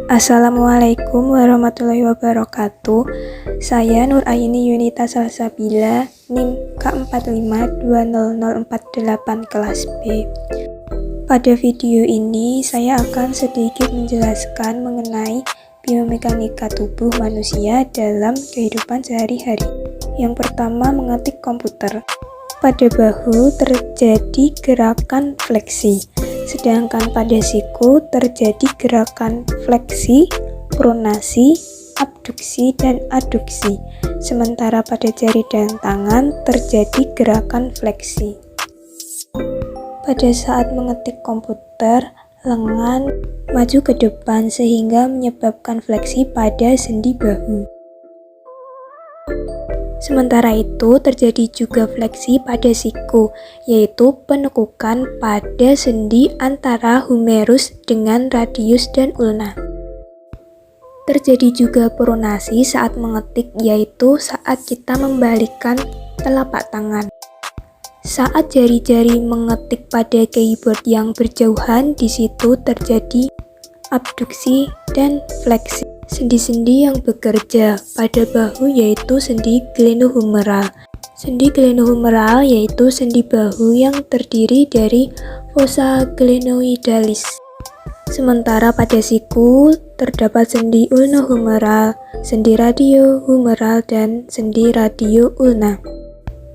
Assalamualaikum warahmatullahi wabarakatuh. Saya Nur Aini Yunita Salsabila, NIM K45200448 kelas B. Pada video ini saya akan sedikit menjelaskan mengenai biomekanika tubuh manusia dalam kehidupan sehari-hari. Yang pertama, mengetik komputer. Pada bahu terjadi gerakan fleksi, sedangkan pada siku terjadi gerakan fleksi, pronasi, abduksi, dan aduksi. Sementara pada jari dan tangan terjadi gerakan fleksi. Pada saat mengetik komputer, lengan maju ke depan sehingga menyebabkan fleksi pada sendi bahu. Sementara itu terjadi juga fleksi pada siku, yaitu penekukan pada sendi antara humerus dengan radius dan ulna. Terjadi juga pronasi saat mengetik, yaitu saat kita membalikkan telapak tangan. Saat jari-jari mengetik pada keyboard yang berjauhan, di situ terjadi abduksi dan fleksi. Sendi-sendi yang bekerja pada bahu yaitu sendi glenohumeral. Sendi glenohumeral yaitu sendi bahu yang terdiri dari fossa glenoidalis. Sementara pada siku terdapat sendi ulnohumeral, sendi radiohumeral, dan sendi radioulna.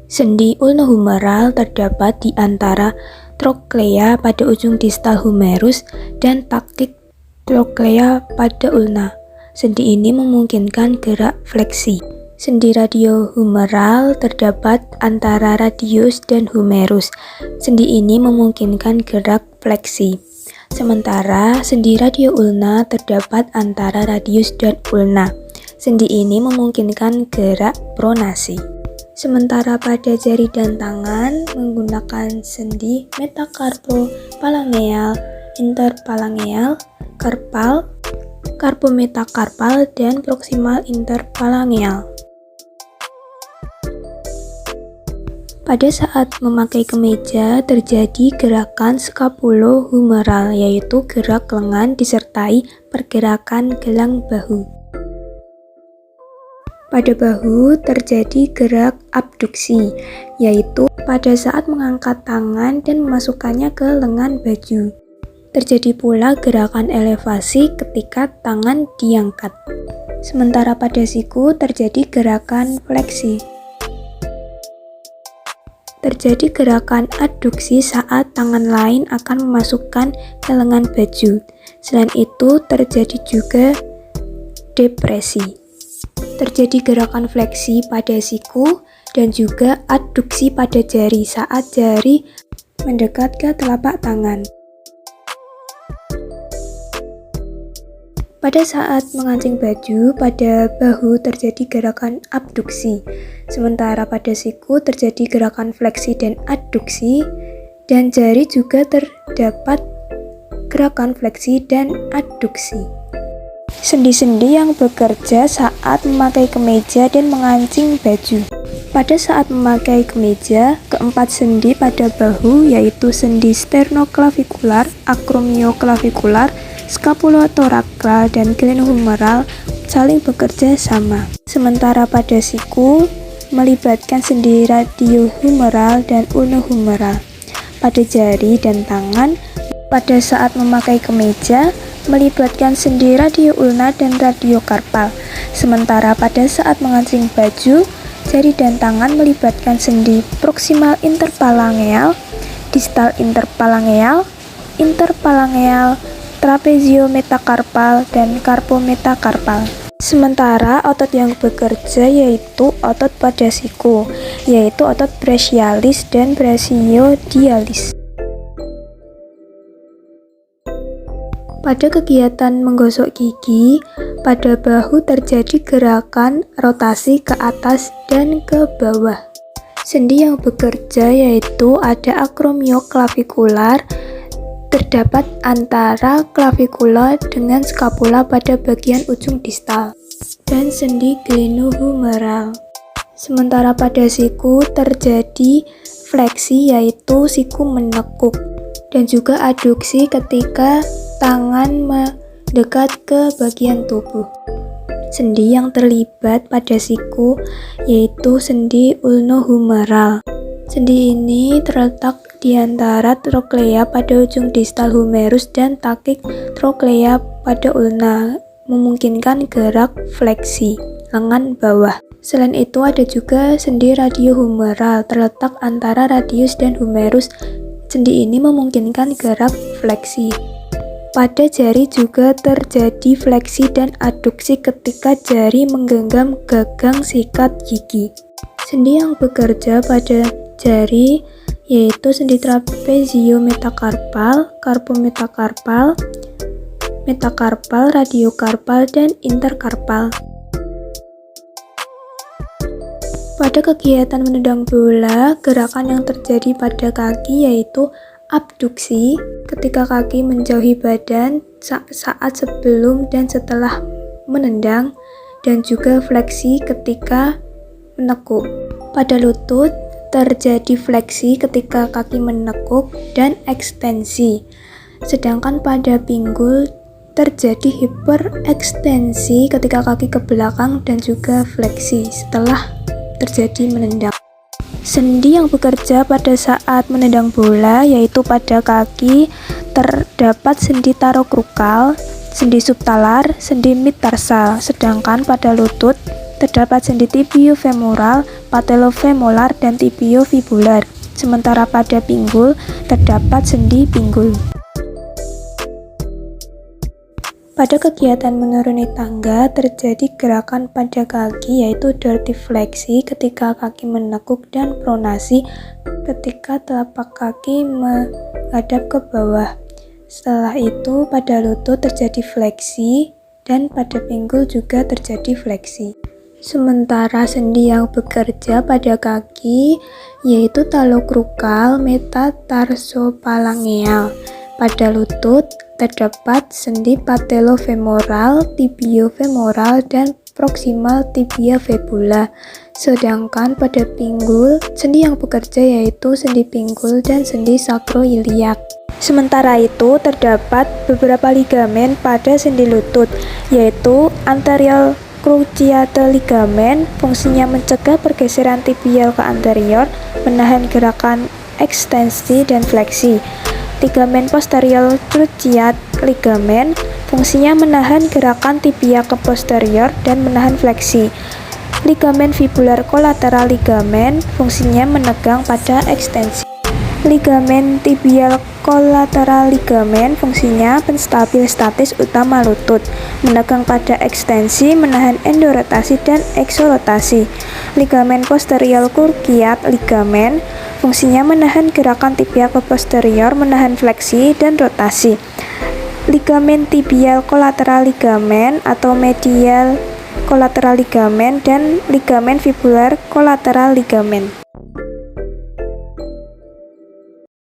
Sendi ulnohumeral terdapat di antara troklea pada ujung distal humerus dan taktik troklea pada ulna. Sendi ini memungkinkan gerak fleksi. Sendi radiohumeral terdapat antara radius dan humerus. Sendi ini memungkinkan gerak fleksi. Sementara sendi radioulna terdapat antara radius dan ulna. Sendi ini memungkinkan gerak pronasi. Sementara pada jari dan tangan menggunakan sendi metakarpophalangeal, interphalangeal, karpal, karpometakarpal, dan proksimal interphalangeal. Pada saat memakai kemeja terjadi gerakan scapulohumeral, yaitu gerak lengan disertai pergerakan gelang bahu. Pada bahu terjadi gerak abduksi, yaitu pada saat mengangkat tangan dan memasukkannya ke lengan baju. Terjadi pula gerakan elevasi ketika tangan diangkat. Sementara pada siku terjadi gerakan fleksi. Terjadi gerakan aduksi saat tangan lain akan memasukkan ke lengan baju. Selain itu terjadi juga depresi. Terjadi gerakan fleksi pada siku dan juga aduksi pada jari saat jari mendekat ke telapak tangan. Pada saat mengancing baju, pada bahu terjadi gerakan abduksi, sementara pada siku terjadi gerakan fleksi dan aduksi, dan jari juga terdapat gerakan fleksi dan aduksi. Sendi-sendi yang bekerja saat memakai kemeja dan mengancing baju. Pada saat memakai kemeja, keempat sendi pada bahu yaitu sendi sternoclavicular, acromioclavicular, scapulothoracal, dan glenohumeral saling bekerja sama. Sementara pada siku melibatkan sendi radiohumeral dan ulnohumeral. Pada jari dan tangan pada saat memakai kemeja melibatkan sendi radioulna dan radiokarpal. Sementara pada saat mengancing baju, jari dan tangan melibatkan sendi proksimal interphalangeal, distal interphalangeal, interphalangeal, trapeziometakarpal, dan karpometakarpal. Sementara otot yang bekerja yaitu otot pada siku, yaitu otot brachialis dan brachiodialis. Pada kegiatan menggosok gigi, pada bahu terjadi gerakan rotasi ke atas dan ke bawah. Sendi yang bekerja yaitu ada acromioclavicular, terdapat antara clavicula dengan scapula pada bagian ujung distal, dan sendi glenohumeral. Sementara pada siku terjadi fleksi yaitu siku menekuk, dan juga aduksi ketika tangan dekat ke bagian tubuh. Sendi yang terlibat pada siku yaitu sendi ulnohumeral. Sendi ini terletak di antara troklea pada ujung distal humerus dan takik troklea pada ulna, memungkinkan gerak fleksi lengan bawah. Selain itu ada juga sendi radiohumeral terletak antara radius dan humerus. Sendi ini memungkinkan gerak fleksi. Pada jari juga terjadi fleksi dan adduksi ketika jari menggenggam gagang sikat gigi. Sendi yang bekerja pada jari yaitu sendi trapezio-metakarpal, karpometakarpal, metakarpal, radiokarpal, dan interkarpal. Pada kegiatan menendang bola, gerakan yang terjadi pada kaki yaitu abduksi ketika kaki menjauhi badan saat sebelum dan setelah menendang, dan juga fleksi ketika menekuk. Pada lutut terjadi fleksi ketika kaki menekuk dan ekstensi, sedangkan pada pinggul terjadi hiperekstensi ketika kaki ke belakang dan juga fleksi setelah terjadi menendang. Sendi yang bekerja pada saat menendang bola yaitu pada kaki terdapat sendi tarokrukal, sendi subtalar, sendi midtarsal, sedangkan pada lutut terdapat sendi tibiofemoral, patellofemolar, dan tibiofibular, sementara pada pinggul terdapat sendi pinggul. Pada kegiatan menuruni tangga terjadi gerakan pada kaki yaitu dortifleksi ketika kaki menekuk dan pronasi ketika telapak kaki menghadap ke bawah. Setelah itu pada lutut terjadi fleksi dan pada pinggul juga terjadi fleksi. Sementara sendi yang bekerja pada kaki yaitu talokrukal, metatarsopalangeal. Pada lutut terdapat sendi patellofemoral, tibiofemoral, dan proximal tibia fibula. Sedangkan pada pinggul, sendi yang bekerja yaitu sendi pinggul dan sendi sakroiliak. Sementara itu, terdapat beberapa ligamen pada sendi lutut, yaitu anterior cruciate ligament, fungsinya mencegah pergeseran tibial ke anterior, menahan gerakan ekstensi dan fleksi. Ligamen posterior cruciate ligament, fungsinya menahan gerakan tibia ke posterior dan menahan fleksi. Ligamen fibular kolateral ligament, fungsinya menegang pada ekstensi. Ligamen tibial kolateral ligament, fungsinya penstabil statis utama lutut, menegang pada ekstensi, menahan endorotasi dan eksorotasi. Ligamen posterior cruciate ligament, fungsinya menahan gerakan tibia ke posterior, menahan fleksi dan rotasi. Ligamen tibial kolateral ligament atau medial kolateral ligament dan ligamen fibular kolateral ligament.